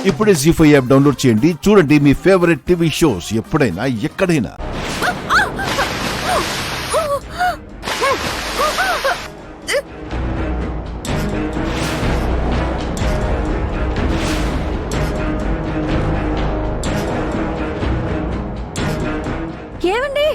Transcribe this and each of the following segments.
ఇప్పుడే జీ5 app download చేయండి. చూడండి మీ ఫేవరెట్ టీవీ షోస్ ఎప్పుడైనా ఎక్కడైనా. ఏమండి?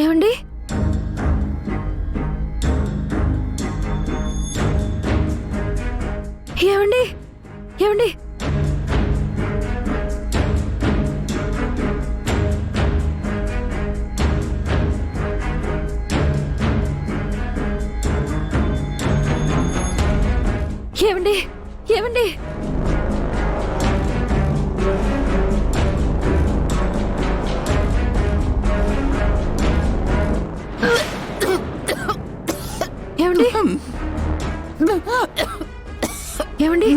ఏమండి? ఏమండి? ఏమండి? ఏమండి? ఏమండి? ఏమండి? ఏమండి?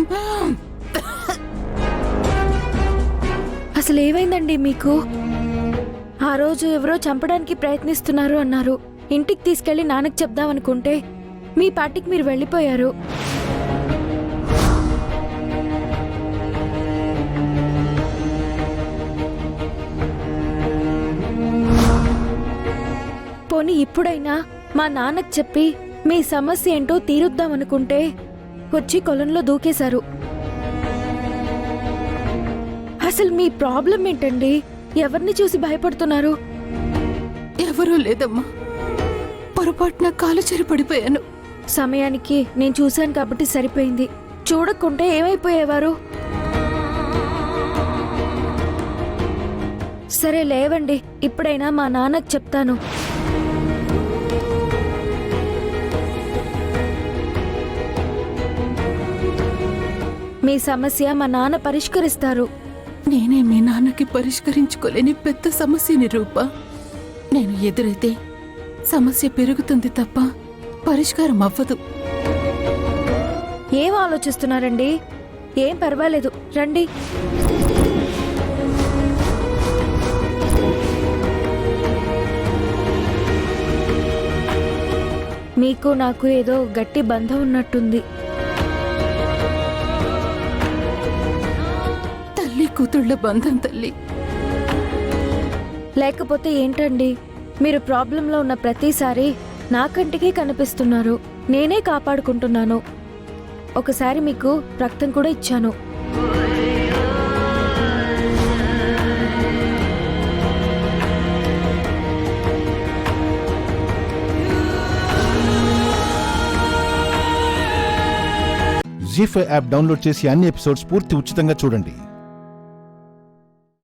అసలు ఏమైందండి మీకు? ఆ రోజు ఎవరో చంపడానికి ప్రయత్నిస్తున్నారు అన్నారు. ఇంటికి తీసుకెళ్లి నాన్నకి చెప్దామనుకుంటే మీ పార్టీకి మీరు వెళ్ళిపోయారు. పోనీ ఇప్పుడైనా మా నాన్నకు చెప్పి మీ సమస్య ఏంటో తీరుద్దామనుకుంటే వచ్చి కొలంలో దూకేశారు. అసలు మీ ప్రాబ్లం ఏంటండి? ఎవరిని చూసి భయపడుతున్నారు? ఎవరూ లేదమ్మా, పొరపాటున కాలు చెరి పడిపోయాను. సమయానికి నేను చూశాను కాబట్టి సరిపోయింది. చూడకుంటే ఏమైపోయేవారు? సరే లేవండి, ఇప్పుడైనా మా నాన్నకు చెప్తాను. మీ సమస్య మా నాన్న పరిష్కరిస్తారు. నేనే మీ నాన్నకి పరిష్కరించుకోలేని పెద్ద సమస్యని రూప. నేను ఎదురైతే సమస్య పెరుగుతుంది తప్ప పరిష్కారం అవ్వదు. ఏం ఆలోచిస్తున్నారండి? ఏం పర్వాలేదు, రండి. మీకు నాకు ఏదో గట్టి బంధం ఉన్నట్టుంది. తల్లి కూతుళ్ళ బంధం తల్లి. లేకపోతే ఏంటండి, మీరు ప్రాబ్లంలో ఉన్న ప్రతిసారి నా కంటికి కనిపిస్తున్నారు. నేనే కాపాడుకుంటున్నాను. ఒకసారి మీకు రక్తం కూడా ఇచ్చాను. జీ5 యాప్ డౌన్లోడ్ చేసి అన్ని ఎపిసోడ్స్ పూర్తి ఉచితంగా చూడండి.